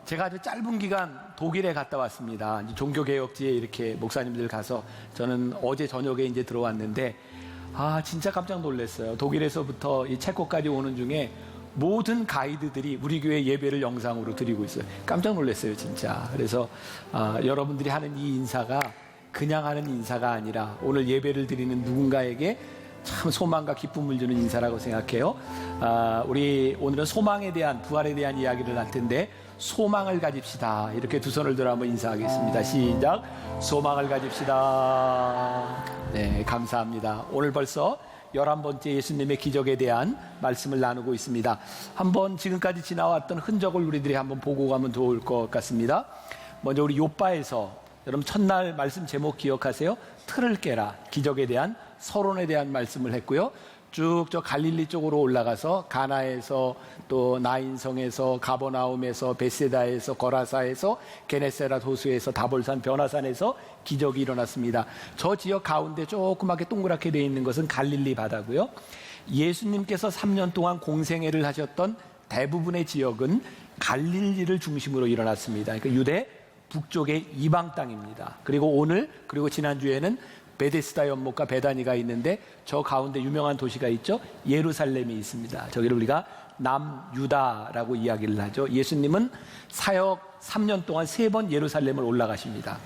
제가 아주 짧은 기간 독일에 갔다 왔습니다. 종교개혁지에 이렇게 목사님들 가서 저는 어제 저녁에 이제 들어왔는데, 진짜 깜짝 놀랐어요. 독일에서부터 이 체코까지 오는 중에 모든 가이드들이 우리 교회 예배를 영상으로 드리고 있어요. 깜짝 놀랐어요, 진짜. 그래서 여러분들이 하는 이 인사가 그냥 하는 인사가 아니라 오늘 예배를 드리는 누군가에게 참 소망과 기쁨을 주는 인사라고 생각해요. 우리 오늘은 소망에 대한, 부활에 대한 이야기를 할 텐데, 소망을 가집시다. 이렇게 두 손을 들어 한번 인사하겠습니다. 시작. 소망을 가집시다. 네, 감사합니다. 오늘 벌써 11번째 예수님의 기적에 대한 말씀을 나누고 있습니다. 한번 지금까지 지나왔던 흔적을 우리들이 한번 보고 가면 좋을 것 같습니다. 먼저 우리 욥바에서, 여러분 첫날 말씀 제목 기억하세요? 틀을 깨라. 기적에 대한, 서론에 대한 말씀을 했고요. 쭉 저 갈릴리 쪽으로 올라가서 가나에서, 또 나인성에서, 가버나움에서, 베세다에서, 거라사에서, 게네세라 호수에서, 다볼산 변화산에서 기적이 일어났습니다. 저 지역 가운데 조그맣게 동그랗게 되어 있는 것은 갈릴리 바다고요. 예수님께서 3년 동안 공생애를 하셨던 대부분의 지역은 갈릴리를 중심으로 일어났습니다. 그러니까 유대 북쪽의 이방 땅입니다. 그리고 오늘, 그리고 지난주에는 베데스다 연못과 베다니가 있는데, 저 가운데 유명한 도시가 있죠. 예루살렘이 있습니다. 저기를 우리가 남유다라고 이야기를 하죠. 예수님은 사역 3년 동안 3번 예루살렘을 올라가십니다.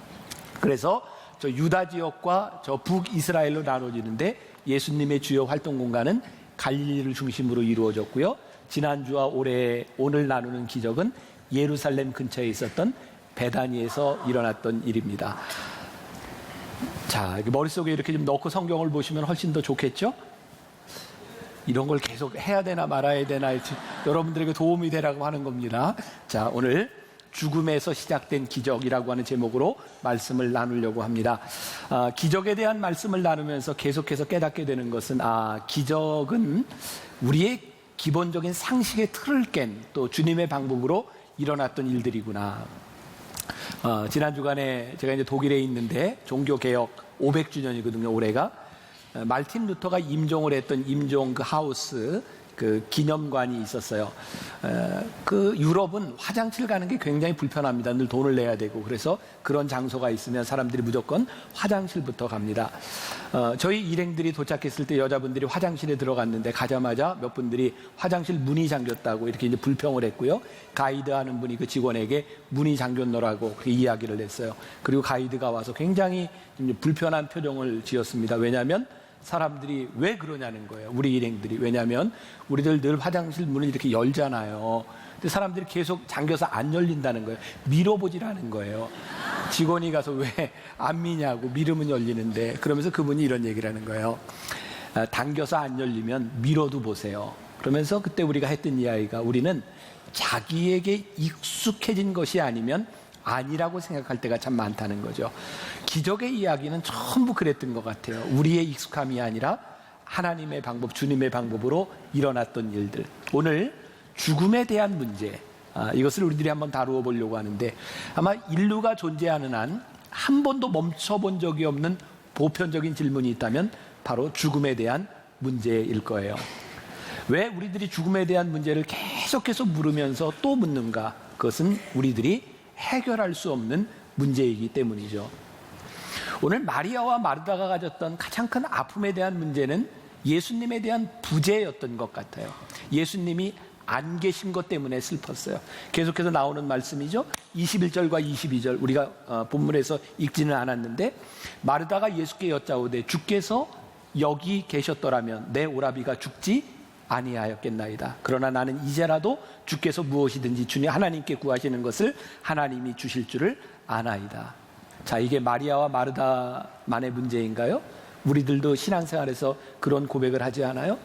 그래서 저 유다 지역과 저 북이스라엘로 나눠지는데, 예수님의 주요 활동 공간은 갈릴리를 중심으로 이루어졌고요. 지난주와 오늘 나누는 기적은 예루살렘 근처에 있었던 베다니에서 일어났던 일입니다. 자, 머릿속에 이렇게 좀 넣고 성경을 보시면 훨씬 더 좋겠죠? 이런 걸 계속 해야 되나 말아야 되나, 여러분들에게 도움이 되라고 하는 겁니다. 자, 오늘 죽음에서 시작된 기적이라고 하는 제목으로 말씀을 나누려고 합니다. 기적에 대한 말씀을 나누면서 계속해서 깨닫게 되는 것은, 기적은 우리의 기본적인 상식의 틀을 깬, 또 주님의 방법으로 일어났던 일들이구나. 지난 주간에 제가 이제 독일에 있는데, 종교개혁 500주년이거든요, 올해가. 말틴 루터가 임종을 했던 임종 그 하우스, 그 기념관이 있었어요. 그 유럽은 화장실 가는 게 굉장히 불편합니다. 늘 돈을 내야 되고. 그래서 그런 장소가 있으면 사람들이 무조건 화장실부터 갑니다. 저희 일행들이 도착했을 때 여자분들이 화장실에 들어갔는데, 가자마자 몇 분들이 화장실 문이 잠겼다고 이렇게 이제 불평을 했고요. 가이드하는 분이 그 직원에게 문이 잠겼노라고 그렇게 이야기를 했어요. 그리고 가이드가 와서 굉장히 불편한 표정을 지었습니다. 왜냐하면 사람들이 왜 그러냐는 거예요. 우리 일행들이. 왜냐하면 우리들 늘 화장실 문을 이렇게 열잖아요. 근데 사람들이 계속 잠겨서 안 열린다는 거예요. 밀어보지라는 거예요. 직원이 가서 왜 안 미냐고, 밀으면 열리는데. 그러면서 그분이 이런 얘기를 하는 거예요. 당겨서 안 열리면 밀어도 보세요. 그러면서 그때 우리가 했던 이야기가, 우리는 자기에게 익숙해진 것이 아니면 아니라고 생각할 때가 참 많다는 거죠. 기적의 이야기는 전부 그랬던 것 같아요. 우리의 익숙함이 아니라 하나님의 방법, 주님의 방법으로 일어났던 일들. 오늘 죽음에 대한 문제, 이것을 우리들이 한번 다루어 보려고 하는데, 아마 인류가 존재하는 한 한 번도 멈춰본 적이 없는 보편적인 질문이 있다면 바로 죽음에 대한 문제일 거예요. 왜 우리들이 죽음에 대한 문제를 계속해서 물으면서 또 묻는가? 그것은 우리들이 해결할 수 없는 문제이기 때문이죠. 오늘 마리아와 마르다가 가졌던 가장 큰 아픔에 대한 문제는 예수님에 대한 부재였던 것 같아요. 예수님이 안 계신 것 때문에 슬펐어요. 계속해서 나오는 말씀이죠. 21절과 22절 우리가 본문에서 읽지는 않았는데, 마르다가 예수께 여짜오되 주께서 여기 계셨더라면 내 오라비가 죽지 아니하였겠나이다. 그러나 나는 이제라도 주께서 무엇이든지 주님 하나님께 구하시는 것을 하나님이 주실 줄을 아나이다. 자, 이게 마리아와 마르다만의 문제인가요? 우리들도 신앙생활에서 그런 고백을 하지 않아요?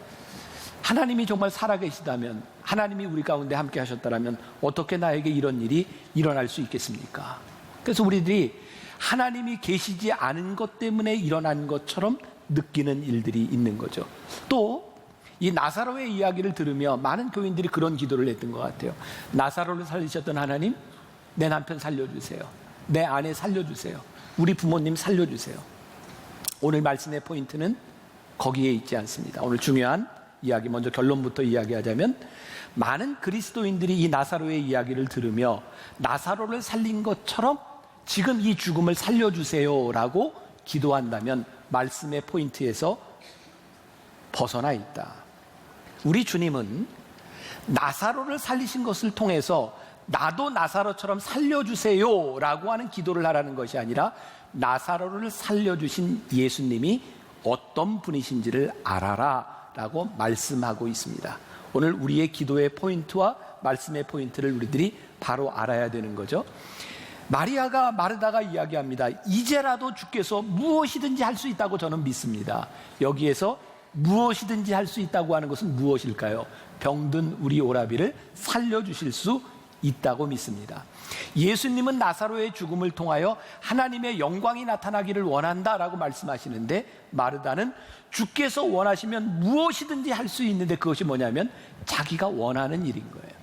하나님이 정말 살아계시다면, 하나님이 우리 가운데 함께 하셨다면 어떻게 나에게 이런 일이 일어날 수 있겠습니까? 그래서 우리들이 하나님이 계시지 않은 것 때문에 일어난 것처럼 느끼는 일들이 있는 거죠. 또 이 나사로의 이야기를 들으며 많은 교인들이 그런 기도를 했던 것 같아요. 나사로를 살리셨던 하나님, 내 남편 살려주세요. 내 아내 살려주세요. 우리 부모님 살려주세요. 오늘 말씀의 포인트는 거기에 있지 않습니다. 오늘 중요한 이야기, 먼저 결론부터 이야기하자면, 많은 그리스도인들이 이 나사로의 이야기를 들으며 나사로를 살린 것처럼 지금 이 죽음을 살려주세요라고 기도한다면 말씀의 포인트에서 벗어나 있다. 우리 주님은 나사로를 살리신 것을 통해서 나도 나사로처럼 살려주세요라고 하는 기도를 하라는 것이 아니라 나사로를 살려주신 예수님이 어떤 분이신지를 알아라 라고 말씀하고 있습니다. 오늘 우리의 기도의 포인트와 말씀의 포인트를 우리들이 바로 알아야 되는 거죠. 마리아가 마르다가 이야기합니다. 이제라도 주께서 무엇이든지 할 수 있다고 저는 믿습니다. 여기에서 무엇이든지 할 수 있다고 하는 것은 무엇일까요? 병든 우리 오라비를 살려주실 수 있다고 믿습니다. 예수님은 나사로의 죽음을 통하여 하나님의 영광이 나타나기를 원한다라고 말씀하시는데, 마르다는 주께서 원하시면 무엇이든지 할 수 있는데 그것이 뭐냐면 자기가 원하는 일인 거예요.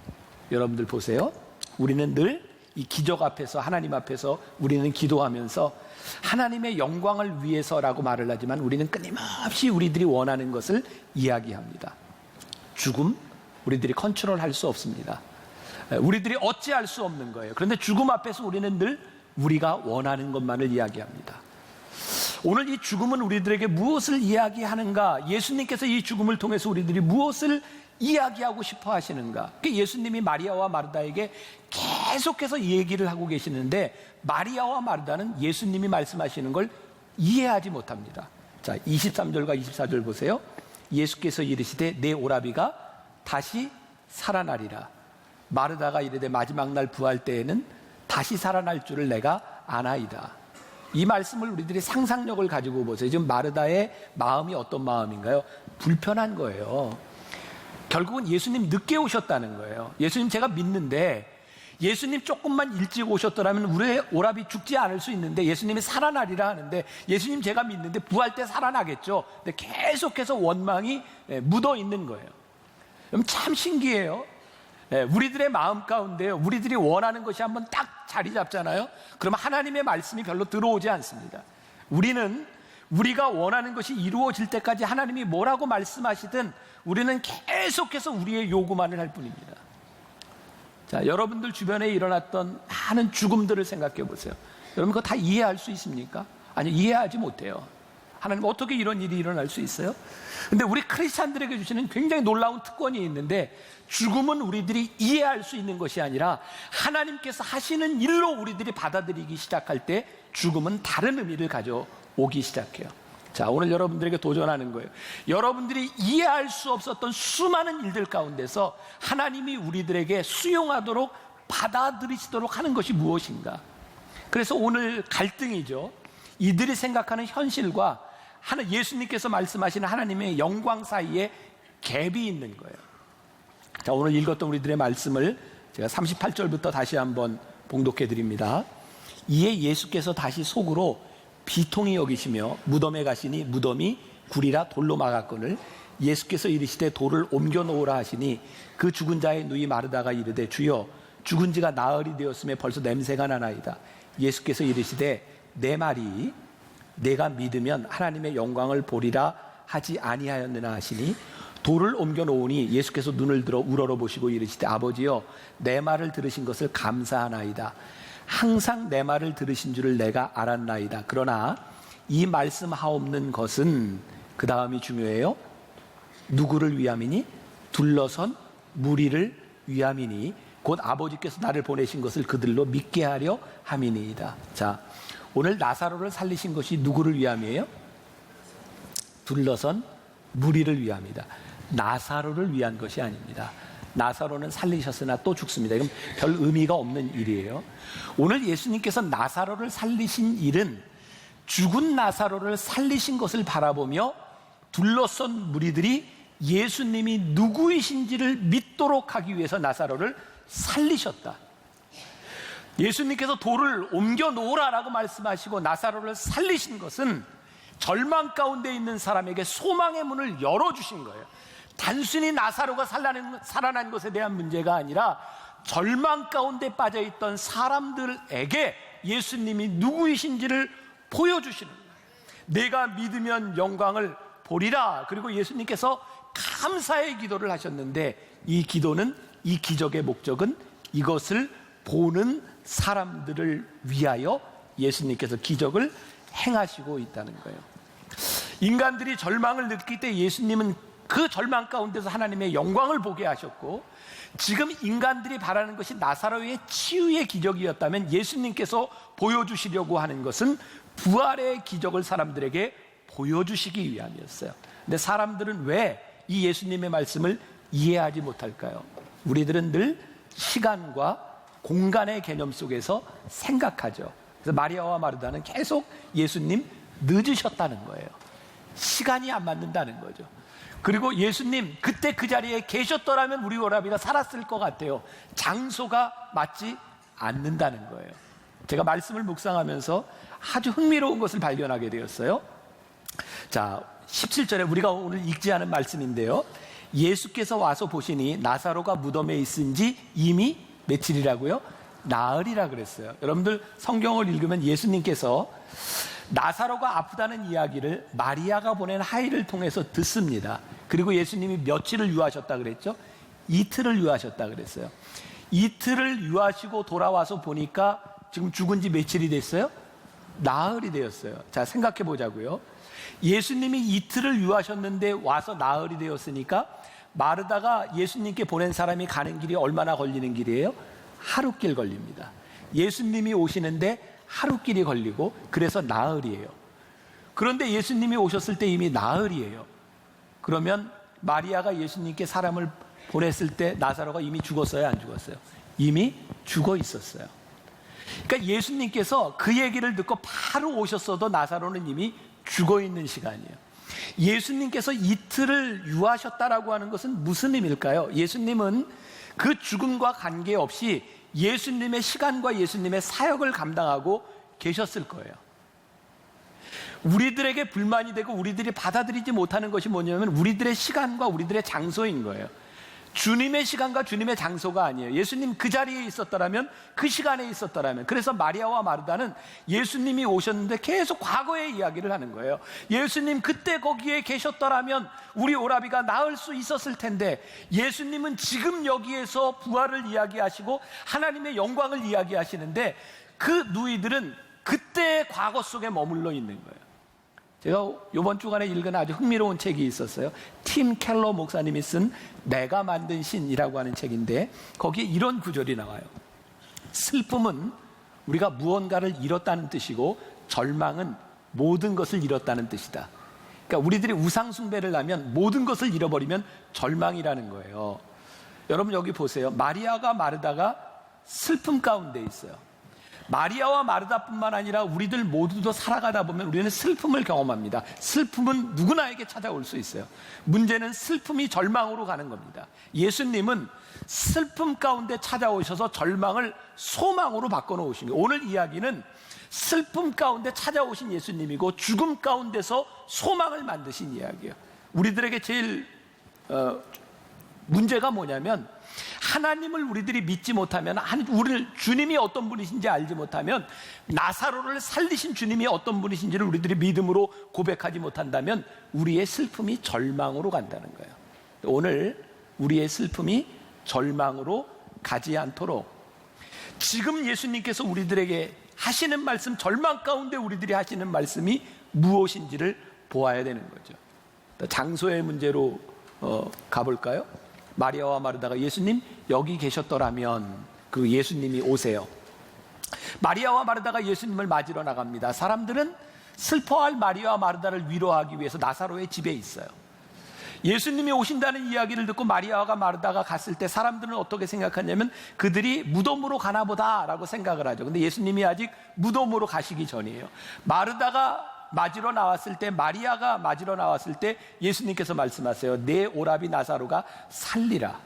여러분들 보세요. 우리는 늘 이 기적 앞에서, 하나님 앞에서 우리는 기도하면서 하나님의 영광을 위해서라고 말을 하지만 우리는 끊임없이 우리들이 원하는 것을 이야기합니다. 죽음, 우리들이 컨트롤할 수 없습니다. 우리들이 어찌할 수 없는 거예요. 그런데 죽음 앞에서 우리는 늘 우리가 원하는 것만을 이야기합니다. 오늘 이 죽음은 우리들에게 무엇을 이야기하는가? 예수님께서 이 죽음을 통해서 우리들이 무엇을 이야기하고 싶어 하시는가? 예수님이 마리아와 마르다에게 계속해서 얘기를 하고 계시는데, 마리아와 마르다는 예수님이 말씀하시는 걸 이해하지 못합니다. 자, 23절과 24절 보세요. 예수께서 이르시되 내 오라비가 다시 살아나리라. 마르다가 이르되 마지막 날 부활 때에는 다시 살아날 줄을 내가 아나이다. 이 말씀을 우리들이 상상력을 가지고 보세요. 지금 마르다의 마음이 어떤 마음인가요? 불편한 거예요. 결국은 예수님 늦게 오셨다는 거예요. 예수님 제가 믿는데 예수님 조금만 일찍 오셨더라면 우리의 오라비 죽지 않을 수 있는데, 예수님이 살아나리라 하는데 예수님 제가 믿는데 부활 때 살아나겠죠. 근데 계속해서 원망이 묻어 있는 거예요. 그럼 참 신기해요. 우리들의 마음 가운데요, 우리들이 원하는 것이 한번 딱 자리 잡잖아요. 그러면 하나님의 말씀이 별로 들어오지 않습니다. 우리는 우리가 원하는 것이 이루어질 때까지 하나님이 뭐라고 말씀하시든 우리는 계속해서 우리의 요구만을 할 뿐입니다. 자, 여러분들 주변에 일어났던 많은 죽음들을 생각해 보세요. 여러분 그거 다 이해할 수 있습니까? 아니, 이해하지 못해요. 하나님 어떻게 이런 일이 일어날 수 있어요? 근데 우리 크리스찬들에게 주시는 굉장히 놀라운 특권이 있는데, 죽음은 우리들이 이해할 수 있는 것이 아니라 하나님께서 하시는 일로 우리들이 받아들이기 시작할 때 죽음은 다른 의미를 가져오기 시작해요. 자, 오늘 여러분들에게 도전하는 거예요. 여러분들이 이해할 수 없었던 수많은 일들 가운데서 하나님이 우리들에게 수용하도록 받아들이시도록 하는 것이 무엇인가? 그래서 오늘 갈등이죠. 이들이 생각하는 현실과 예수님께서 말씀하시는 하나님의 영광 사이에 갭이 있는 거예요. 자, 오늘 읽었던 우리들의 말씀을 제가 38절부터 다시 한번 봉독해 드립니다. 이에 예수께서 다시 속으로 비통히 여기시며 무덤에 가시니 무덤이 굴이라 돌로 막았거늘 예수께서 이르시되 돌을 옮겨 놓으라 하시니 그 죽은 자의 누이 마르다가 이르되 주여 죽은 지가 나흘이 되었음에 벌써 냄새가 나나이다. 예수께서 이르시되 내 말이 내가 믿으면 하나님의 영광을 보리라 하지 아니하였느냐 하시니 돌을 옮겨 놓으니 예수께서 눈을 들어 우러러 보시고 이르시되 아버지여 내 말을 들으신 것을 감사하나이다. 항상 내 말을 들으신 줄을 내가 알았나이다. 그러나 이 말씀하옵는 것은, 그 다음이 중요해요. 누구를 위함이니? 둘러선 무리를 위함이니 곧 아버지께서 나를 보내신 것을 그들로 믿게 하려 함이니이다. 자, 오늘 나사로를 살리신 것이 누구를 위함이에요? 둘러선 무리를 위함이다. 나사로를 위한 것이 아닙니다. 나사로는 살리셨으나 또 죽습니다. 이건 별 의미가 없는 일이에요. 오늘 예수님께서 나사로를 살리신 일은 죽은 나사로를 살리신 것을 바라보며 둘러선 무리들이 예수님이 누구이신지를 믿도록 하기 위해서 나사로를 살리셨다. 예수님께서 돌을 옮겨 놓으라라고 말씀하시고 나사로를 살리신 것은 절망 가운데 있는 사람에게 소망의 문을 열어주신 거예요. 단순히 나사로가 살아난 것에 대한 문제가 아니라 절망 가운데 빠져있던 사람들에게 예수님이 누구이신지를 보여주시는 거예요. 내가 믿으면 영광을 보리라. 그리고 예수님께서 감사의 기도를 하셨는데, 이 기도는, 이 기적의 목적은 이것을 보는 사람들을 위하여 예수님께서 기적을 행하시고 있다는 거예요. 인간들이 절망을 느낄 때 예수님은 그 절망 가운데서 하나님의 영광을 보게 하셨고, 지금 인간들이 바라는 것이 나사로의 치유의 기적이었다면 예수님께서 보여주시려고 하는 것은 부활의 기적을 사람들에게 보여주시기 위함이었어요. 근데 사람들은 왜 이 예수님의 말씀을 이해하지 못할까요? 우리들은 늘 시간과 공간의 개념 속에서 생각하죠. 그래서 마리아와 마르다는 계속 예수님 늦으셨다는 거예요. 시간이 안 맞는다는 거죠. 그리고 예수님 그때 그 자리에 계셨더라면 우리 오라비가 살았을 것 같아요. 장소가 맞지 않는다는 거예요. 제가 말씀을 묵상하면서 아주 흥미로운 것을 발견하게 되었어요. 자, 17절에 우리가 오늘 읽지 않은 말씀인데요, 예수께서 와서 보시니 나사로가 무덤에 있은 지 이미 며칠이라고요? 나흘이라 그랬어요. 여러분들 성경을 읽으면 예수님께서 나사로가 아프다는 이야기를 마리아가 보낸 하인을 통해서 듣습니다. 그리고 예수님이 며칠을 유하셨다 그랬죠? 이틀을 유하셨다 그랬어요. 이틀을 유하시고 돌아와서 보니까 지금 죽은 지 며칠이 됐어요? 나흘이 되었어요. 자, 생각해 보자고요. 예수님이 이틀을 유하셨는데 와서 나흘이 되었으니까 마르다가 예수님께 보낸 사람이 가는 길이 얼마나 걸리는 길이에요? 하루길 걸립니다. 예수님이 오시는데 하루길이 걸리고, 그래서 나흘이에요. 그런데 예수님이 오셨을 때 이미 나흘이에요. 그러면 마리아가 예수님께 사람을 보냈을 때 나사로가 이미 죽었어요, 안 죽었어요? 이미 죽어 있었어요. 그러니까 예수님께서 그 얘기를 듣고 바로 오셨어도 나사로는 이미 죽어 있는 시간이에요. 예수님께서 이틀을 유하셨다라고 하는 것은 무슨 의미일까요? 예수님은 그 죽음과 관계없이 예수님의 시간과 예수님의 사역을 감당하고 계셨을 거예요. 우리들에게 불만이 되고 우리들이 받아들이지 못하는 것이 뭐냐면 우리들의 시간과 우리들의 장소인 거예요. 주님의 시간과 주님의 장소가 아니에요. 예수님 그 자리에 있었더라면, 그 시간에 있었더라면. 그래서 마리아와 마르다는 예수님이 오셨는데 계속 과거의 이야기를 하는 거예요. 예수님 그때 거기에 계셨더라면 우리 오라비가 나을 수 있었을 텐데, 예수님은 지금 여기에서 부활을 이야기하시고 하나님의 영광을 이야기하시는데 그 누이들은 그때의 과거 속에 머물러 있는 거예요. 제가 이번 주간에 읽은 아주 흥미로운 책이 있었어요. 팀 켈러 목사님이 쓴 내가 만든 신이라고 하는 책인데, 거기에 이런 구절이 나와요. 슬픔은 우리가 무언가를 잃었다는 뜻이고, 절망은 모든 것을 잃었다는 뜻이다. 그러니까 우리들이 우상 숭배를 하면 모든 것을 잃어버리면 절망이라는 거예요. 여러분 여기 보세요. 마리아가 마르다가 슬픔 가운데 있어요. 마리아와 마르다뿐만 아니라 우리들 모두도 살아가다 보면 우리는 슬픔을 경험합니다. 슬픔은 누구나에게 찾아올 수 있어요. 문제는 슬픔이 절망으로 가는 겁니다. 예수님은 슬픔 가운데 찾아오셔서 절망을 소망으로 바꿔놓으신 거예요. 오늘 이야기는 슬픔 가운데 찾아오신 예수님이고 죽음 가운데서 소망을 만드신 이야기예요. 우리들에게 제일 문제가 뭐냐면, 하나님을 우리들이 믿지 못하면, 우리를 주님이 어떤 분이신지 알지 못하면, 나사로를 살리신 주님이 어떤 분이신지를 우리들이 믿음으로 고백하지 못한다면 우리의 슬픔이 절망으로 간다는 거예요. 오늘 우리의 슬픔이 절망으로 가지 않도록 지금 예수님께서 우리들에게 하시는 말씀, 절망 가운데 우리들이 하시는 말씀이 무엇인지를 보아야 되는 거죠. 장소의 문제로 가볼까요? 마리아와 마르다가 예수님 여기 계셨더라면, 그 예수님이 오세요. 마리아와 마르다가 예수님을 맞으러 나갑니다. 사람들은 슬퍼할 마리아와 마르다를 위로하기 위해서 나사로의 집에 있어요. 예수님이 오신다는 이야기를 듣고 마리아와 마르다가 갔을 때 사람들은 어떻게 생각하냐면 그들이 무덤으로 가나 보다라고 생각을 하죠. 근데 예수님이 아직 무덤으로 가시기 전이에요. 마르다가 맞으러 나왔을 때, 마리아가 맞으러 나왔을 때 예수님께서 말씀하세요. 내 오라비 나사로가 살리라.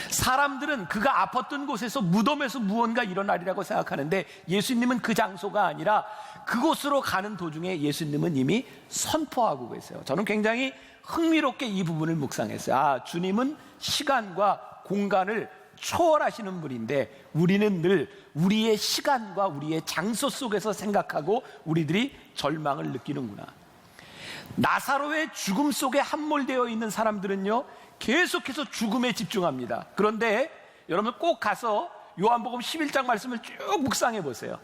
사람들은 그가 아팠던 곳에서, 무덤에서 무언가 일어나리라고 생각하는데 예수님은 그 장소가 아니라 그곳으로 가는 도중에 예수님은 이미 선포하고 계세요. 저는 굉장히 흥미롭게 이 부분을 묵상했어요. 아, 주님은 시간과 공간을 초월하시는 분인데 우리는 늘 우리의 시간과 우리의 장소 속에서 생각하고 우리들이 절망을 느끼는구나. 나사로의 죽음 속에 함몰되어 있는 사람들은요, 계속해서 죽음에 집중합니다. 그런데 여러분 꼭 가서 요한복음 11장 말씀을 쭉 묵상해 보세요.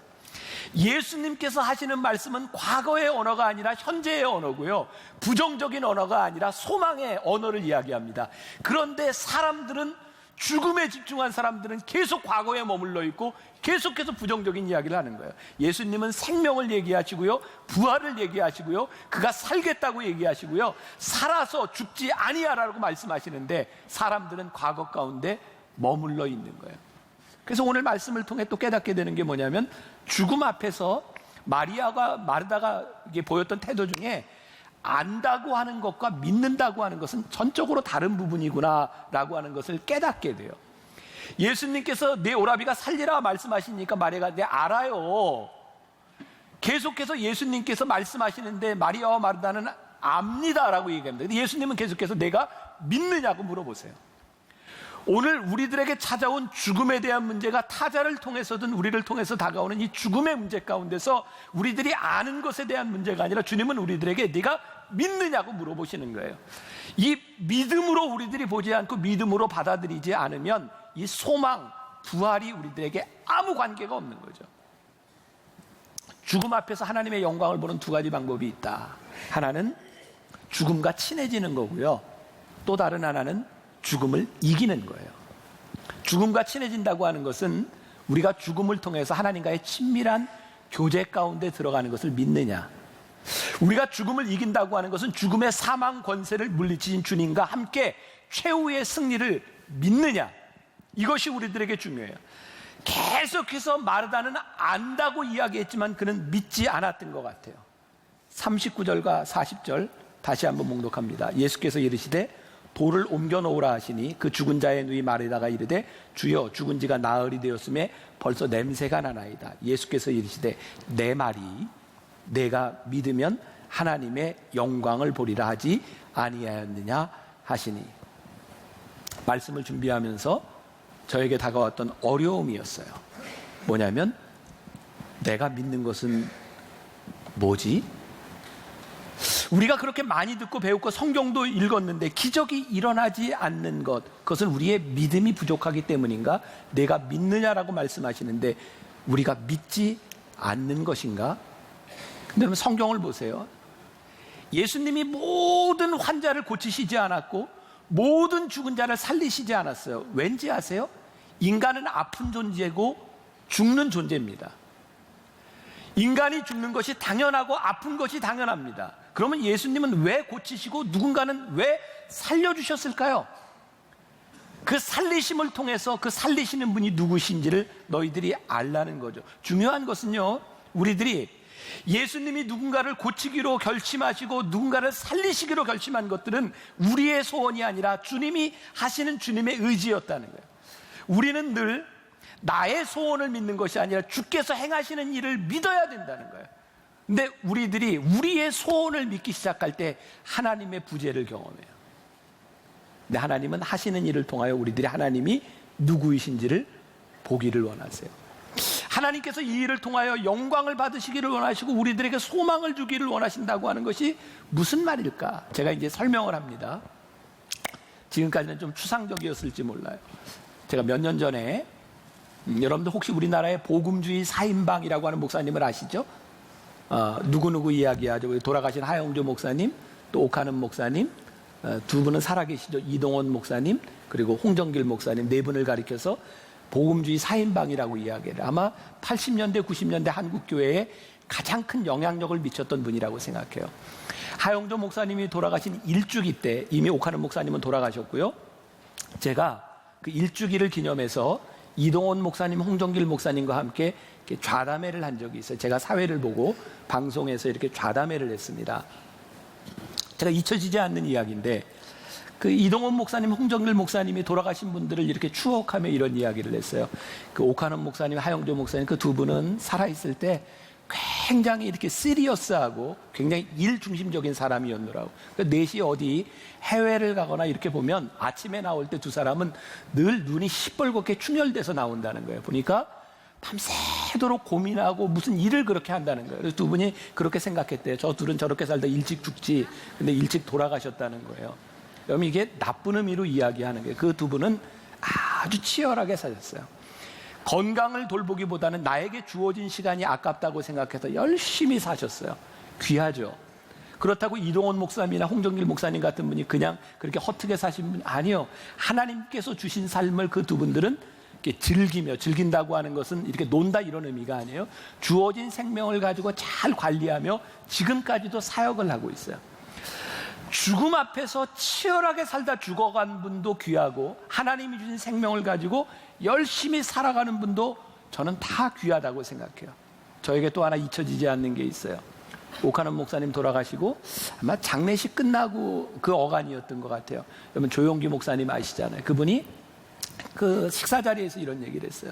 예수님께서 하시는 말씀은 과거의 언어가 아니라 현재의 언어고요, 부정적인 언어가 아니라 소망의 언어를 이야기합니다. 그런데 사람들은, 죽음에 집중한 사람들은 계속 과거에 머물러 있고 계속해서 부정적인 이야기를 하는 거예요. 예수님은 생명을 얘기하시고요, 부활을 얘기하시고요, 그가 살겠다고 얘기하시고요, 살아서 죽지 아니하라고 말씀하시는데 사람들은 과거 가운데 머물러 있는 거예요. 그래서 오늘 말씀을 통해 또 깨닫게 되는 게 뭐냐면, 죽음 앞에서 마리아가 마르다가 이게 보였던 태도 중에 안다고 하는 것과 믿는다고 하는 것은 전적으로 다른 부분이구나라고 하는 것을 깨닫게 돼요. 예수님께서 내 오라비가 살리라 말씀하시니까 마리아가 네 알아요. 계속해서 예수님께서 말씀하시는데 마리아와 마르다는 압니다라고 얘기합니다. 근데 예수님은 계속해서 내가 믿느냐고 물어보세요. 오늘 우리들에게 찾아온 죽음에 대한 문제가 타자를 통해서든 우리를 통해서 다가오는 이 죽음의 문제 가운데서 우리들이 아는 것에 대한 문제가 아니라 주님은 우리들에게 네가 믿느냐고 물어보시는 거예요. 이 믿음으로 우리들이 보지 않고 믿음으로 받아들이지 않으면 이 소망, 부활이 우리들에게 아무 관계가 없는 거죠. 죽음 앞에서 하나님의 영광을 보는 두 가지 방법이 있다. 하나는 죽음과 친해지는 거고요, 또 다른 하나는 죽음을 이기는 거예요. 죽음과 친해진다고 하는 것은 우리가 죽음을 통해서 하나님과의 친밀한 교제 가운데 들어가는 것을 믿느냐, 우리가 죽음을 이긴다고 하는 것은 죽음의 사망 권세를 물리치신 주님과 함께 최후의 승리를 믿느냐, 이것이 우리들에게 중요해요. 계속해서 마르다는 안다고 이야기했지만 그는 믿지 않았던 것 같아요. 39절과 40절 다시 한번 목록합니다. 예수께서 이르시되 돌을 옮겨 놓으라 하시니 그 죽은 자의 누이 마르다가 이르되 주여 죽은 지가 나흘이 되었음에 벌써 냄새가 나나이다. 예수께서 이르시되 내 말이 내가 믿으면 하나님의 영광을 보리라 하지 아니하였느냐 하시니, 말씀을 준비하면서 저에게 다가왔던 어려움이었어요. 뭐냐면 내가 믿는 것은 뭐지? 우리가 그렇게 많이 듣고 배웠고 성경도 읽었는데 기적이 일어나지 않는 것, 그것은 우리의 믿음이 부족하기 때문인가? 내가 믿느냐라고 말씀하시는데 우리가 믿지 않는 것인가? 근데 여러분 성경을 보세요. 예수님이 모든 환자를 고치시지 않았고 모든 죽은 자를 살리시지 않았어요. 왠지 아세요? 인간은 아픈 존재고 죽는 존재입니다. 인간이 죽는 것이 당연하고 아픈 것이 당연합니다. 그러면 예수님은 왜 고치시고 누군가는 왜 살려주셨을까요? 그 살리심을 통해서 그 살리시는 분이 누구신지를 너희들이 알라는 거죠. 중요한 것은요, 우리들이 예수님이 누군가를 고치기로 결심하시고 누군가를 살리시기로 결심한 것들은 우리의 소원이 아니라 주님이 하시는 주님의 의지였다는 거예요. 우리는 늘 나의 소원을 믿는 것이 아니라 주께서 행하시는 일을 믿어야 된다는 거예요. 근데 우리들이 우리의 소원을 믿기 시작할 때 하나님의 부재를 경험해요. 근데 하나님은 하시는 일을 통하여 우리들이 하나님이 누구이신지를 보기를 원하세요. 하나님께서 이 일을 통하여 영광을 받으시기를 원하시고 우리들에게 소망을 주기를 원하신다고 하는 것이 무슨 말일까? 제가 이제 설명을 합니다. 지금까지는 좀 추상적이었을지 몰라요. 제가 몇 년 전에 여러분들 혹시 우리나라의 복음주의 사인방이라고 하는 목사님을 아시죠? 누구누구 이야기하죠. 돌아가신 하영조 목사님, 또 옥하는 목사님, 두 분은 살아계시죠. 이동원 목사님, 그리고 홍정길 목사님, 네 분을 가리켜서 복음주의 사인방이라고 이야기해요. 아마 80년대, 90년대 한국교회에 가장 큰 영향력을 미쳤던 분이라고 생각해요. 하영조 목사님이 돌아가신 일주기 때 이미 옥하는 목사님은 돌아가셨고요. 제가 그 일주기를 기념해서 이동원 목사님, 홍정길 목사님과 함께 이렇게 좌담회를 한 적이 있어요. 제가 사회를 보고 방송에서 이렇게 좌담회를 했습니다. 제가 잊혀지지 않는 이야기인데 그 이동원 목사님, 홍정길 목사님이 돌아가신 분들을 이렇게 추억하며 이런 이야기를 했어요. 그 옥하는 목사님, 하영조 목사님 그 두 분은 살아있을 때 굉장히 이렇게 시리어스하고 굉장히 일 중심적인 사람이었노라고. 그러니까 넷이 어디 해외를 가거나 이렇게 보면 아침에 나올 때 두 사람은 늘 눈이 시뻘겋게 충혈돼서 나온다는 거예요. 보니까 밤새도록 고민하고 무슨 일을 그렇게 한다는 거예요. 그래서 두 분이 그렇게 생각했대요. 저 둘은 저렇게 살다 일찍 죽지. 근데 일찍 돌아가셨다는 거예요. 여러분, 이게 나쁜 의미로 이야기하는 거예요. 그 두 분은 아주 치열하게 사셨어요. 건강을 돌보기보다는 나에게 주어진 시간이 아깝다고 생각해서 열심히 사셨어요. 귀하죠. 그렇다고 이동원 목사님이나 홍정길 목사님 같은 분이 그냥 그렇게 허투게 사신 분 아니요. 하나님께서 주신 삶을 그 두 분들은 이렇게 즐긴다고 하는 것은 이렇게 논다 이런 의미가 아니에요. 주어진 생명을 가지고 잘 관리하며 지금까지도 사역을 하고 있어요. 죽음 앞에서 치열하게 살다 죽어간 분도 귀하고 하나님이 주신 생명을 가지고 열심히 살아가는 분도 저는 다 귀하다고 생각해요. 저에게 또 하나 잊혀지지 않는 게 있어요. 오카는 목사님 돌아가시고 아마 장례식 끝나고 그 어간이었던 것 같아요. 여러분, 조용기 목사님 아시잖아요. 그분이 그 식사 자리에서 이런 얘기를 했어요.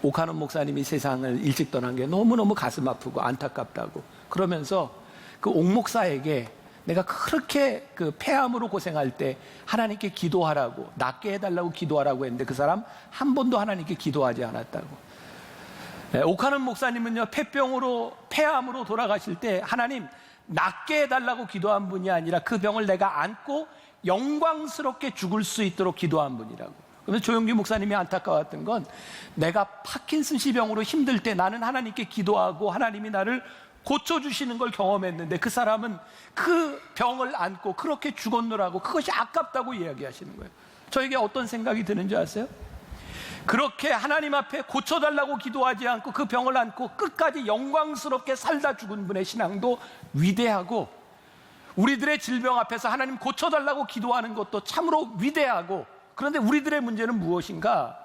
오카는 목사님이 세상을 일찍 떠난 게 너무너무 가슴 아프고 안타깝다고. 그러면서 그 옥 목사에게 내가 그렇게 그 폐암으로 고생할 때 하나님께 기도하라고, 낫게 해달라고 기도하라고 했는데 그 사람 한 번도 하나님께 기도하지 않았다고. 오카는 목사님은요, 폐암으로 돌아가실 때 하나님 낫게 해달라고 기도한 분이 아니라 그 병을 내가 안고 영광스럽게 죽을 수 있도록 기도한 분이라고. 그래서 조용기 목사님이 안타까웠던 건 내가 파킨슨씨 병으로 힘들 때 나는 하나님께 기도하고 하나님이 나를 고쳐주시는 걸 경험했는데 그 사람은 그 병을 안고 그렇게 죽었노라고 그것이 아깝다고 이야기하시는 거예요. 저에게 어떤 생각이 드는지 아세요? 그렇게 하나님 앞에 고쳐달라고 기도하지 않고 그 병을 안고 끝까지 영광스럽게 살다 죽은 분의 신앙도 위대하고, 우리들의 질병 앞에서 하나님 고쳐달라고 기도하는 것도 참으로 위대하고, 그런데 우리들의 문제는 무엇인가?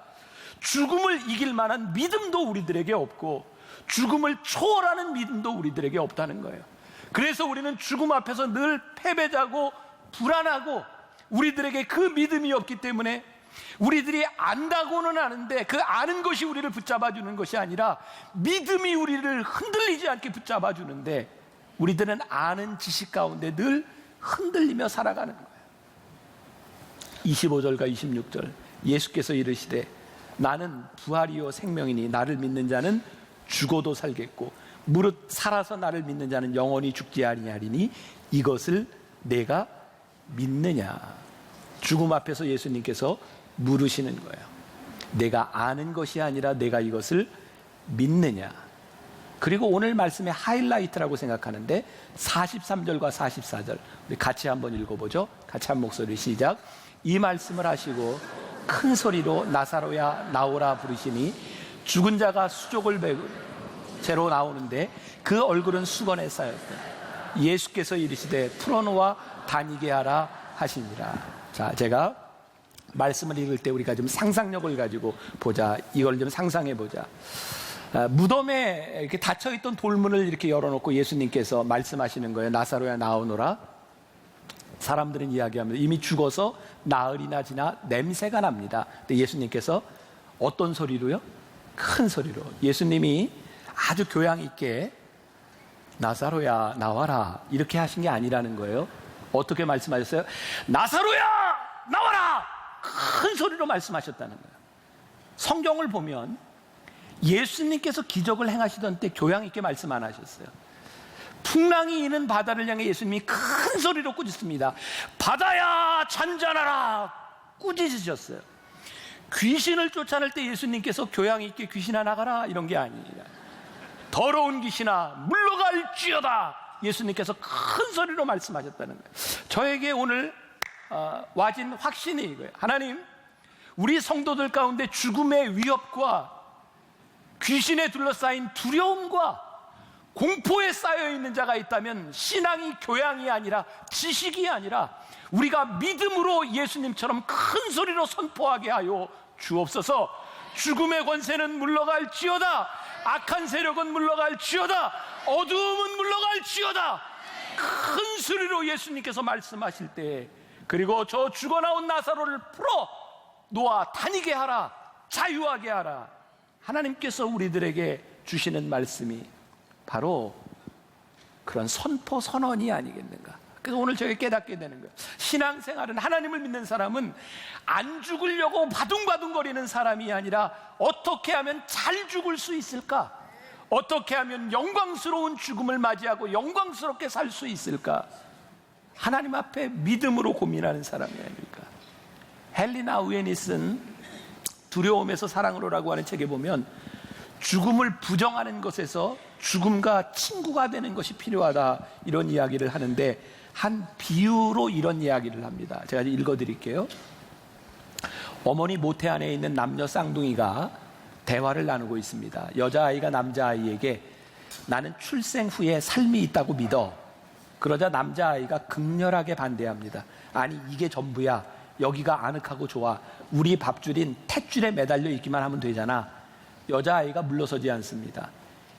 죽음을 이길 만한 믿음도 우리들에게 없고 죽음을 초월하는 믿음도 우리들에게 없다는 거예요. 그래서 우리는 죽음 앞에서 늘 패배자고 불안하고, 우리들에게 그 믿음이 없기 때문에 우리들이 안다고는 아는데 그 아는 것이 우리를 붙잡아주는 것이 아니라 믿음이 우리를 흔들리지 않게 붙잡아주는데 우리들은 아는 지식 가운데 늘 흔들리며 살아가는 거예요. 25절과 26절, 예수께서 이르시되 나는 부활이요 생명이니 나를 믿는 자는 죽어도 살겠고 무릇 살아서 나를 믿는 자는 영원히 죽지 아니하리니 이것을 내가 믿느냐. 죽음 앞에서 예수님께서 물으시는 거예요. 내가 아는 것이 아니라 내가 이것을 믿느냐. 그리고 오늘 말씀의 하이라이트라고 생각하는데 43절과 44절 우리 같이 한번 읽어보죠. 같이 한 목소리 시작. 이 말씀을 하시고 큰 소리로 나사로야 나오라 부르시니 죽은 자가 수족을 채로 나오는데 그 얼굴은 수건에 쌓였다. 예수께서 이르시되 풀어놓아 다니게 하라 하시니라. 자, 제가 말씀을 읽을 때 우리가 좀 상상력을 가지고 보자. 이걸 좀 상상해 보자. 무덤에 이렇게 닫혀있던 돌문을 이렇게 열어놓고 예수님께서 말씀하시는 거예요. 나사로야 나오너라. 사람들은 이야기하면 이미 죽어서 나흘이나 지나 냄새가 납니다. 근데 예수님께서 어떤 소리로요? 큰 소리로. 예수님이 아주 교양 있게 나사로야 나와라 이렇게 하신 게 아니라는 거예요. 어떻게 말씀하셨어요? 나사로야 나와라! 큰 소리로 말씀하셨다는 거예요. 성경을 보면 예수님께서 기적을 행하시던 때 교양 있게 말씀 안 하셨어요. 풍랑이 이는 바다를 향해 예수님이 큰 소리로 꾸짖습니다. 바다야 잔잔하라 꾸짖으셨어요. 귀신을 쫓아낼 때 예수님께서 교양 있게 귀신아 나가라 이런 게 아닙니다. 더러운 귀신아 물러갈지어다 예수님께서 큰 소리로 말씀하셨다는 거예요. 저에게 오늘 와진 확신이 이거예요. 하나님, 우리 성도들 가운데 죽음의 위협과 귀신에 둘러싸인 두려움과 공포에 쌓여있는 자가 있다면 신앙이 교양이 아니라 지식이 아니라 우리가 믿음으로 예수님처럼 큰 소리로 선포하게 하여 주옵소서. 죽음의 권세는 물러갈지어다. 악한 세력은 물러갈지어다. 어두움은 물러갈지어다. 큰 소리로 예수님께서 말씀하실 때, 그리고 저 죽어나온 나사로를 풀어 놓아 다니게 하라, 자유하게 하라. 하나님께서 우리들에게 주시는 말씀이 바로 그런 선포 선언이 아니겠는가. 그래서 오늘 저희 깨닫게 되는 거예요. 신앙생활은, 하나님을 믿는 사람은 안 죽으려고 바둥바둥거리는 사람이 아니라 어떻게 하면 잘 죽을 수 있을까? 어떻게 하면 영광스러운 죽음을 맞이하고 영광스럽게 살 수 있을까? 하나님 앞에 믿음으로 고민하는 사람이 아닐까? 헬리나 우엔이 쓴 두려움에서 사랑으로라고 하는 책에 보면 죽음을 부정하는 것에서 죽음과 친구가 되는 것이 필요하다, 이런 이야기를 하는데 한 비유로 이런 이야기를 합니다. 제가 읽어드릴게요. 어머니 모태 안에 있는 남녀 쌍둥이가 대화를 나누고 있습니다. 여자아이가 남자아이에게 나는 출생 후에 삶이 있다고 믿어. 그러자 남자아이가 극렬하게 반대합니다. 아니, 이게 전부야. 여기가 아늑하고 좋아. 우리 밥줄인 탯줄에 매달려 있기만 하면 되잖아. 여자아이가 물러서지 않습니다.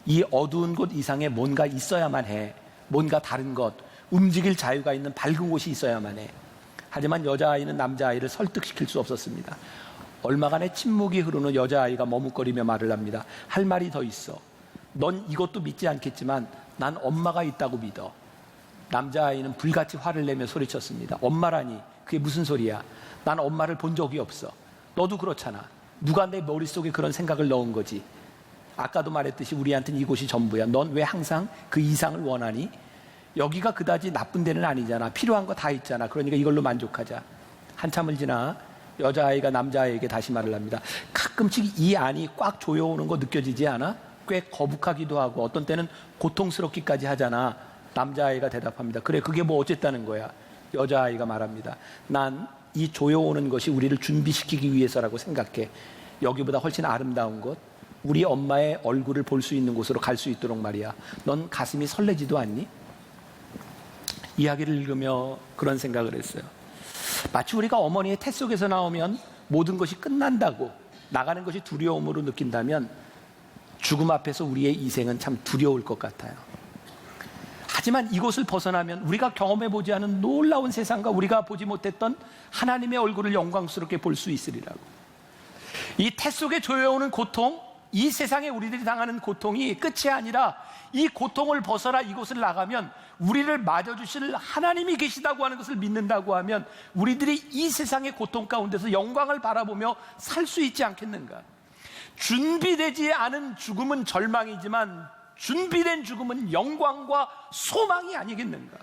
이 어두운 곳 이상에 뭔가 있어야만 해. 뭔가 다른 것, 움직일 자유가 있는 밝은 곳이 있어야만 해. 하지만 여자아이는 남자아이를 설득시킬 수 없었습니다. 얼마간의 침묵이 흐른 후 여자아이가 머뭇거리며 말을 합니다. 할 말이 더 있어. 넌 이것도 믿지 않겠지만 난 엄마가 있다고 믿어. 남자아이는 불같이 화를 내며 소리쳤습니다. 엄마라니, 그게 무슨 소리야? 난 엄마를 본 적이 없어. 너도 그렇잖아. 누가 내 머릿속에 그런 생각을 넣은 거지? 아까도 말했듯이 우리한테는 이곳이 전부야. 넌 왜 항상 그 이상을 원하니? 여기가 그다지 나쁜 데는 아니잖아. 필요한 거 다 있잖아. 그러니까 이걸로 만족하자. 한참을 지나 여자아이가 남자아이에게 다시 말을 합니다. 가끔씩 이 안이 꽉 조여오는 거 느껴지지 않아? 꽤 거북하기도 하고 어떤 때는 고통스럽기까지 하잖아. 남자아이가 대답합니다. 그래, 그게 뭐 어쨌다는 거야? 여자아이가 말합니다. 난 이 조여오는 것이 우리를 준비시키기 위해서라고 생각해. 여기보다 훨씬 아름다운 곳, 우리 엄마의 얼굴을 볼 수 있는 곳으로 갈 수 있도록 말이야. 넌 가슴이 설레지도 않니? 이야기를 읽으며 그런 생각을 했어요. 마치 우리가 어머니의 태 속에서 나오면 모든 것이 끝난다고, 나가는 것이 두려움으로 느낀다면 죽음 앞에서 우리의 이생은 참 두려울 것 같아요. 하지만 이곳을 벗어나면 우리가 경험해보지 않은 놀라운 세상과 우리가 보지 못했던 하나님의 얼굴을 영광스럽게 볼 수 있으리라고. 이 태 속에 조여오는 고통, 이 세상에 우리들이 당하는 고통이 끝이 아니라 이 고통을 벗어나 이곳을 나가면 우리를 맞아주실 하나님이 계시다고 하는 것을 믿는다고 하면 우리들이 이 세상의 고통 가운데서 영광을 바라보며 살 수 있지 않겠는가? 준비되지 않은 죽음은 절망이지만 준비된 죽음은 영광과 소망이 아니겠는가?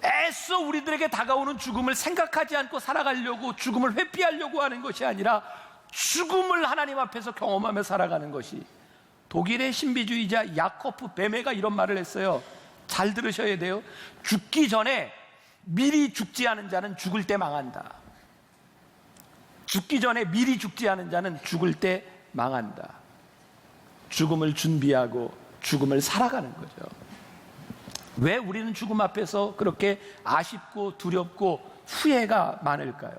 애써 우리들에게 다가오는 죽음을 생각하지 않고 살아가려고, 죽음을 회피하려고 하는 것이 아니라 죽음을 하나님 앞에서 경험하며 살아가는 것이. 독일의 신비주의자 야코프 베메가 이런 말을 했어요. 잘 들으셔야 돼요. 죽기 전에 미리 죽지 않은 자는 죽을 때 망한다. 죽기 전에 미리 죽지 않은 자는 죽을 때 망한다. 죽음을 준비하고 죽음을 살아가는 거죠. 왜 우리는 죽음 앞에서 그렇게 아쉽고 두렵고 후회가 많을까요?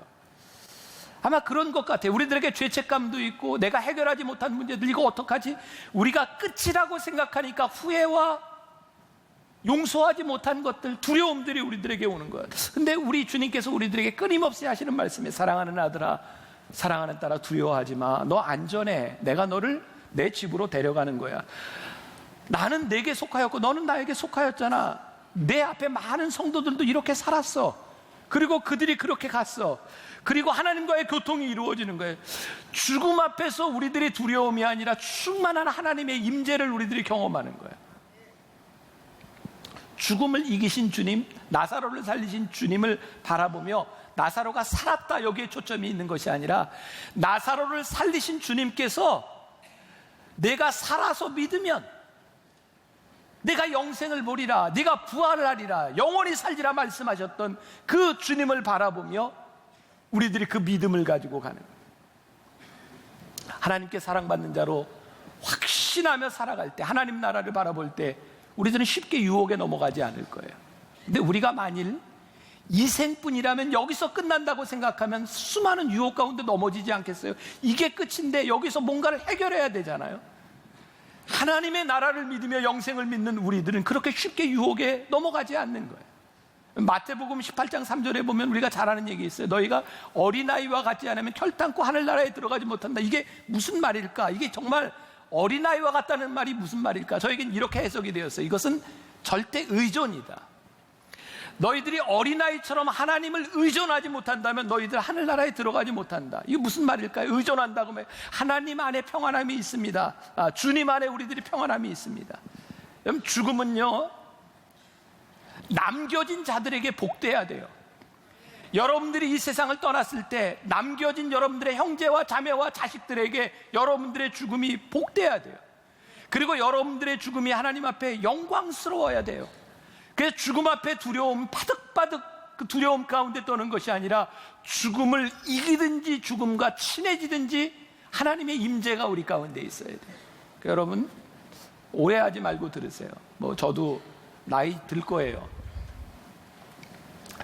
아마 그런 것 같아요. 우리들에게 죄책감도 있고 내가 해결하지 못한 문제들, 이거 어떡하지? 우리가 끝이라고 생각하니까 후회와 용서하지 못한 것들, 두려움들이 우리들에게 오는 거예요. 근데 우리 주님께서 우리들에게 끊임없이 하시는 말씀에, 사랑하는 아들아, 사랑하는 딸아, 두려워하지 마. 너 안전해. 내가 너를 내 집으로 데려가는 거야. 나는 내게 속하였고 너는 나에게 속하였잖아. 내 앞에 많은 성도들도 이렇게 살았어. 그리고 그들이 그렇게 갔어. 그리고 하나님과의 교통이 이루어지는 거예요. 죽음 앞에서 우리들의 두려움이 아니라 충만한 하나님의 임재를 우리들이 경험하는 거예요. 죽음을 이기신 주님, 나사로를 살리신 주님을 바라보며 나사로가 살았다, 여기에 초점이 있는 것이 아니라 나사로를 살리신 주님께서 내가 살아서 믿으면 내가 영생을 보리라, 네가 부활을 하리라, 영원히 살리라 말씀하셨던 그 주님을 바라보며 우리들이 그 믿음을 가지고 가는 거예요. 하나님께 사랑받는 자로 확신하며 살아갈 때, 하나님 나라를 바라볼 때 우리들은 쉽게 유혹에 넘어가지 않을 거예요. 근데 우리가 만일 이 생뿐이라면 여기서 끝난다고 생각하면 수많은 유혹 가운데 넘어지지 않겠어요? 이게 끝인데 여기서 뭔가를 해결해야 되잖아요. 하나님의 나라를 믿으며 영생을 믿는 우리들은 그렇게 쉽게 유혹에 넘어가지 않는 거예요. 마태복음 18장 3절에 보면 우리가 잘 아는 얘기 있어요. 너희가 어린아이와 같지 않으면 결단코 하늘나라에 들어가지 못한다. 이게 무슨 말일까? 이게 정말 어린아이와 같다는 말이 무슨 말일까? 저에겐 이렇게 해석이 되었어요. 이것은 절대 의존이다. 너희들이 어린아이처럼 하나님을 의존하지 못한다면 너희들 하늘나라에 들어가지 못한다. 이게 무슨 말일까요? 의존한다고 하면 하나님 안에 평안함이 있습니다. 주님 안에 우리들이 평안함이 있습니다. 여러분, 죽음은요, 남겨진 자들에게 복돼야 돼요. 여러분들이 이 세상을 떠났을 때 남겨진 여러분들의 형제와 자매와 자식들에게 여러분들의 죽음이 복돼야 돼요. 그리고 여러분들의 죽음이 하나님 앞에 영광스러워야 돼요. 그래서 죽음 앞에 두려움, 바득바득 그 두려움 가운데 떠는 것이 아니라 죽음을 이기든지 죽음과 친해지든지 하나님의 임재가 우리 가운데 있어야 돼요. 그러니까 여러분, 오해하지 말고 들으세요. 저도 나이 들 거예요.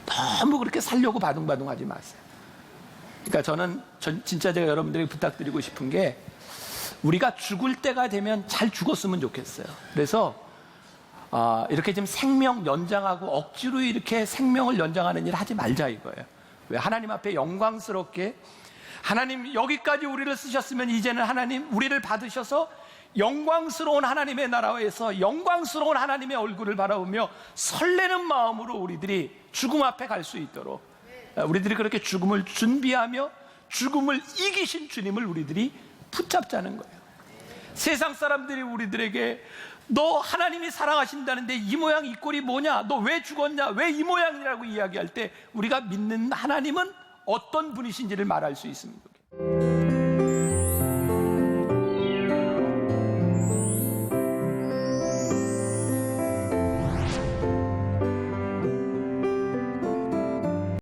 너무 그렇게 살려고 바둥바둥하지 마세요. 그러니까 저는 진짜 제가 여러분들에게 부탁드리고 싶은 게, 우리가 죽을 때가 되면 잘 죽었으면 좋겠어요. 그래서 이렇게 지금 생명 연장하고 억지로 이렇게 생명을 연장하는 일을 하지 말자 이거예요. 왜? 하나님 앞에 영광스럽게, 하나님 여기까지 우리를 쓰셨으면 이제는 하나님 우리를 받으셔서 영광스러운 하나님의 나라에서 영광스러운 하나님의 얼굴을 바라보며 설레는 마음으로 우리들이 죽음 앞에 갈 수 있도록, 우리들이 그렇게 죽음을 준비하며 죽음을 이기신 주님을 우리들이 붙잡자는 거예요. 세상 사람들이 우리들에게 너 하나님이 사랑하신다는데 이 모양 이 꼴이 뭐냐, 너 왜 죽었냐, 왜 이 모양이라고 이야기할 때 우리가 믿는 하나님은 어떤 분이신지를 말할 수 있습니다.